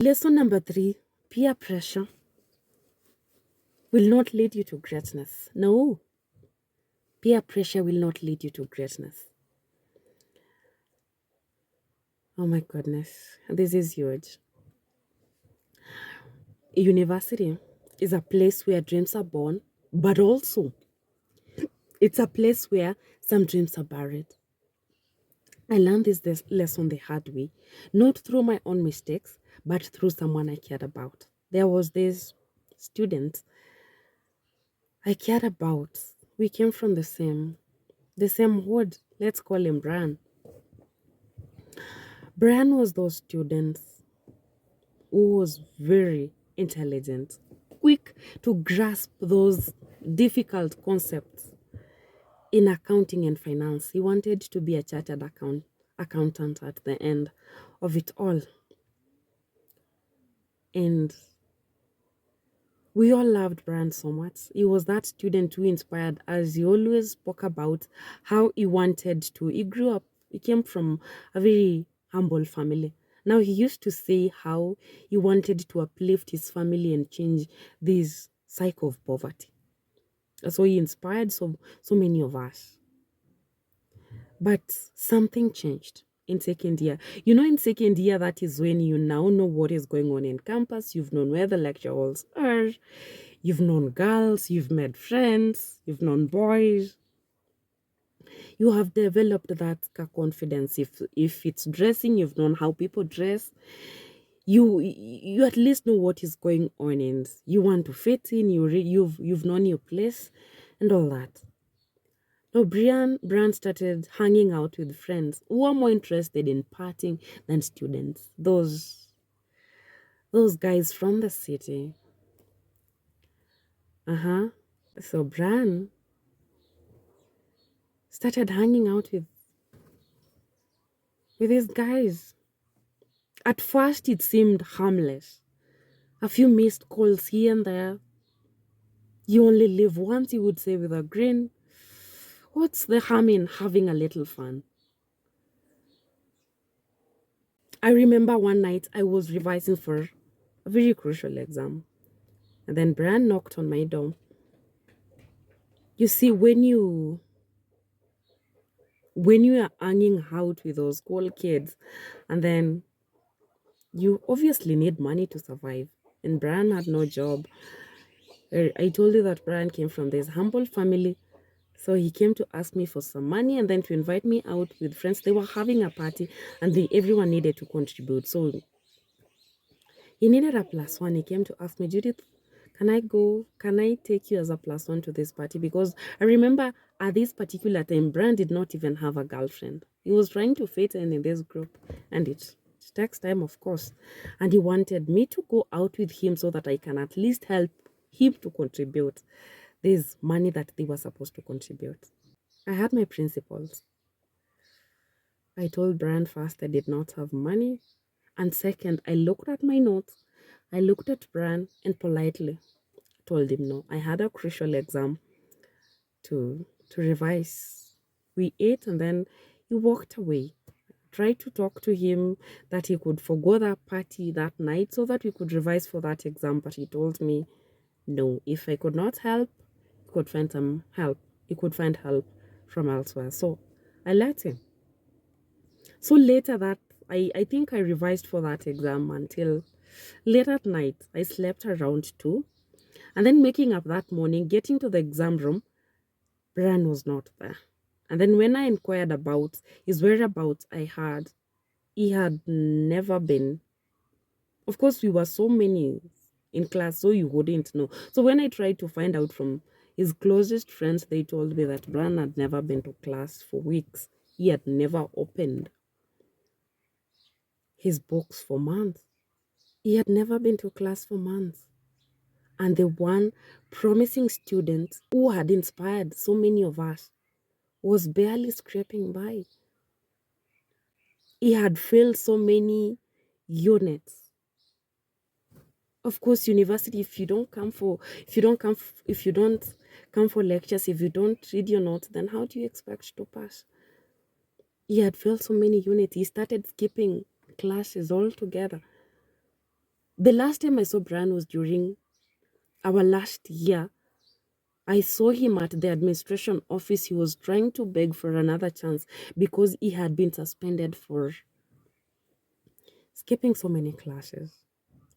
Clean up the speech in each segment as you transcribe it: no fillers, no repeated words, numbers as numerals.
Lesson number 3, peer pressure will not lead you to greatness. No, peer pressure will not lead you to greatness. Oh my goodness, this is huge. University is a place where dreams are born, but also it's a place where some dreams are buried. I learned this lesson the hard way, not through my own mistakes, but through someone I cared about. There was this student I cared about. We came from the same hood. Let's call him Brian. Brian was those students who was very intelligent, quick to grasp those difficult concepts in accounting and finance. He wanted to be a chartered accountant at the end of it all. And we all loved Brian so much. He was that student who inspired us. He always spoke about how he wanted to. He grew up, he came from a very humble family. Now he used to say how he wanted to uplift his family and change this cycle of poverty. So he inspired so many of us. But something changed in second year. You know, in second year, that is when you now know what is going on in campus. You've known where the lecture halls are. You've known girls. You've made friends. You've known boys. You have developed that confidence. If it's dressing, you've known how people dress. You at least know what is going on, and you want to fit in. You've known your place, and all that. No, Brian started hanging out with friends who are more interested in partying than students. Those guys from the city. So Brian started hanging out with these guys. At first, it seemed harmless. A few missed calls here and there. You only live once, he would say with a grin. What's the harm in having a little fun? I remember one night I was revising for a very crucial exam. And then Brian knocked on my door. You see, when you are hanging out with those cool kids, and then you obviously need money to survive. And Brian had no job. I told you that Brian came from this humble family. So he came to ask me for some money and then to invite me out with friends. They were having a party and everyone needed to contribute. So he needed a +1. He came to ask me, Judith, can I go? Can I take you as a +1 to this party? Because I remember at this particular time, Brian did not even have a girlfriend. He was trying to fit in this group. And it takes time, of course. And he wanted me to go out with him so that I can at least help him to contribute this money that they were supposed to contribute. I had my principles. I told Brian first I did not have money. And second, I looked at my notes. I looked at Brian and politely told him no. I had a crucial exam to revise. We ate and then he walked away. Tried to talk to him that he could forgo that party that night so that we could revise for that exam. But he told me no. If I could not help, he could find some help. He could find help from elsewhere. So I let him. So later that, I think I revised for that exam until late at night. I slept around 2. And then waking up that morning, getting to the exam room, Brian was not there. And then when I inquired about his whereabouts, I heard he had never been. Of course, we were so many in class, so you wouldn't know. So when I tried to find out from his closest friends, they told me that Brian had never been to class for weeks. He had never opened his books for months. He had never been to class for months. And the one promising student who had inspired so many of us was barely scraping by. He had failed so many units. Of course, university, if you don't come for lectures, if you don't read your notes, then how do you expect to pass? He had failed so many units. He started skipping classes altogether. The last time I saw Brian was during our last year. I saw him at the administration office. He was trying to beg for another chance because he had been suspended for skipping so many classes.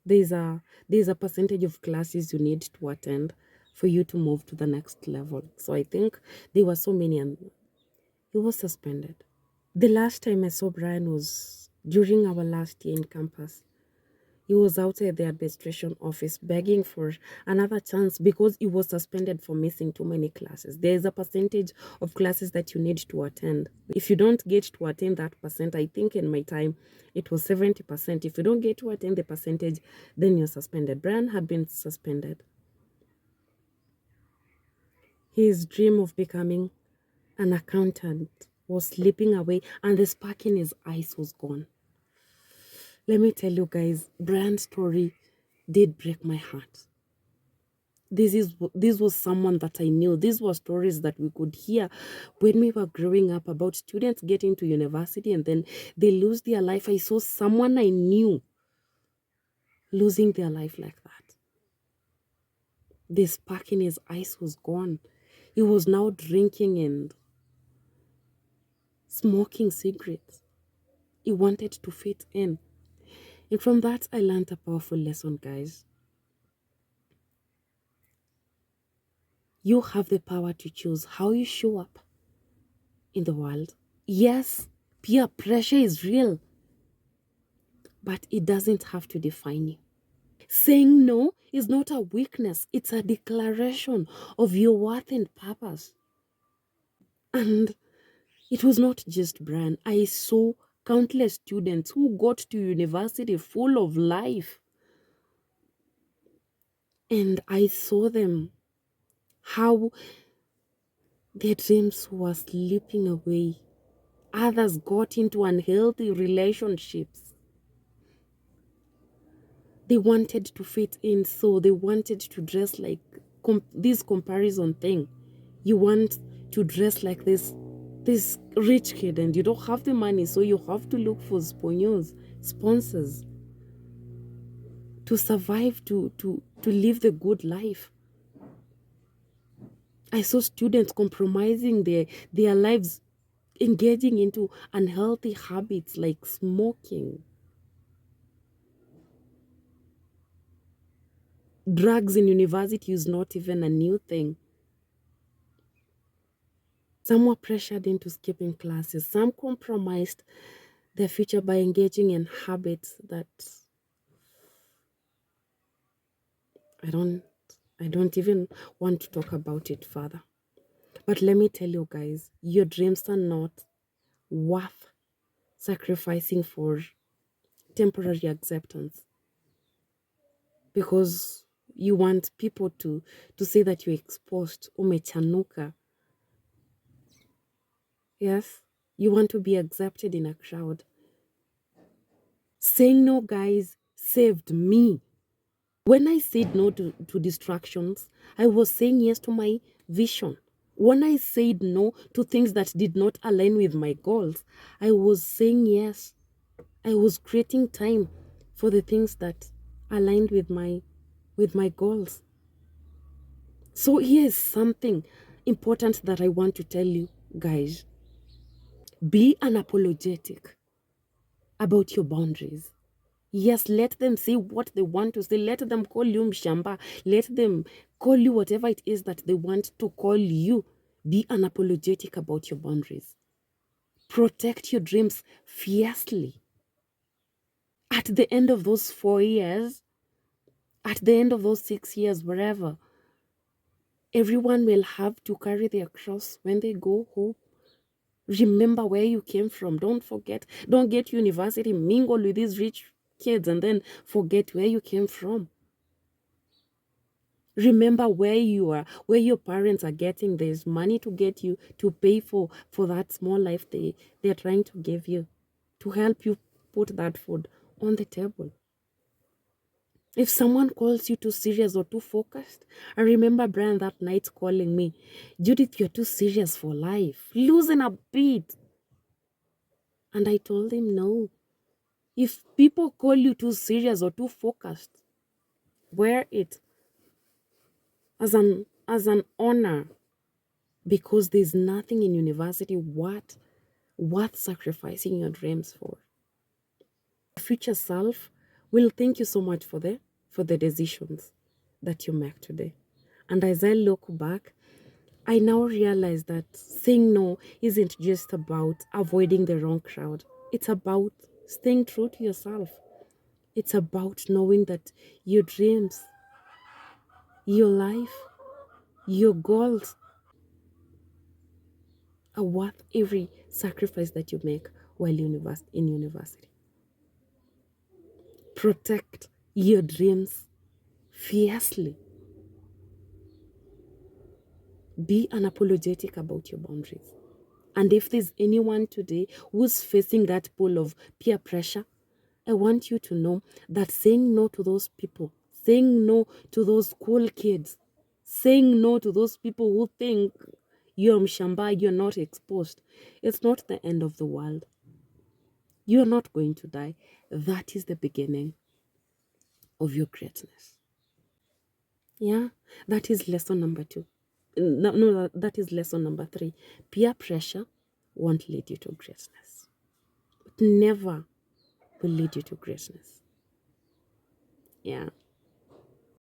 There's a percentage of classes you need to attend for you to move to the next level. So I think there were so many and he was suspended. The last time I saw Brian was during our last year in campus. He was outside the administration office begging for another chance because he was suspended for missing too many classes. There is a percentage of classes that you need to attend. If you don't get to attend that percent, I think in my time it was 70%. If you don't get to attend the percentage, then you're suspended. Brian had been suspended. His dream of becoming an accountant was slipping away, and the spark in his eyes was gone. Let me tell you guys, Brian's story did break my heart. This was someone that I knew. These were stories that we could hear when we were growing up about students getting to university and then they lose their life. I saw someone I knew losing their life like that. The spark in his eyes was gone. He was now drinking and smoking cigarettes. He wanted to fit in. And from that, I learned a powerful lesson, guys. You have the power to choose how you show up in the world. Yes, peer pressure is real, but it doesn't have to define you. Saying no is not a weakness, it's a declaration of your worth and purpose. And it was not just Brian. I saw countless students who got to university full of life. And I saw them, how their dreams were slipping away. Others got into unhealthy relationships. They wanted to fit in, so they wanted to dress like this comparison thing. You want to dress like this rich kid and you don't have the money, so you have to look for sponsors to survive, to live the good life. I saw students compromising their lives, engaging into unhealthy habits like smoking. Drugs in university is not even a new thing. Some were pressured into skipping classes. Some compromised their future by engaging in habits that I don't even want to talk about it further. But let me tell you guys, your dreams are not worth sacrificing for temporary acceptance. Because you want people to say that you're exposed, umechanuka. Yes, you want to be accepted in a crowd. Saying no, guys, saved me. When I said no to distractions, I was saying yes to my vision. When I said no to things that did not align with my goals, I was saying yes. I was creating time for the things that aligned with my goals. So here is something important that I want to tell you guys. Be unapologetic about your boundaries. Yes, let them say what they want to say. Let them call you mshamba. Let them call you whatever it is that they want to call you. Be unapologetic about your boundaries. Protect your dreams fiercely. At the end of those 4 years, at the end of those 6 years, wherever, everyone will have to carry their cross when they go home. Remember where you came from. Don't forget. Don't get university, mingle with these rich kids and then forget where you came from. Remember where you are, where your parents are getting this money to get you to pay for that small life they're trying to give you, to help you put that food on the table. If someone calls you too serious or too focused, I remember Brian that night calling me, Judith, you're too serious for life. Loosen a bit. And I told him no. If people call you too serious or too focused, wear it as an honor, because there's nothing in university worth sacrificing your dreams for. Future self will thank you so much for the decisions that you make today. And as I look back, I now realize that saying no isn't just about avoiding the wrong crowd. It's about staying true to yourself. It's about knowing that your dreams, your life, your goals are worth every sacrifice that you make while in university. Protect your dreams fiercely. Be unapologetic about your boundaries. And if there's anyone today who's facing that pull of peer pressure, I want you to know that saying no to those people, saying no to those cool kids, saying no to those people who think you're mshamba, you're not exposed, it's not the end of the world. You're not going to die. That is the beginning of your greatness. Yeah, that is lesson number 2. No, that is lesson number 3. Peer pressure won't lead you to greatness. It never will lead you to greatness. Yeah.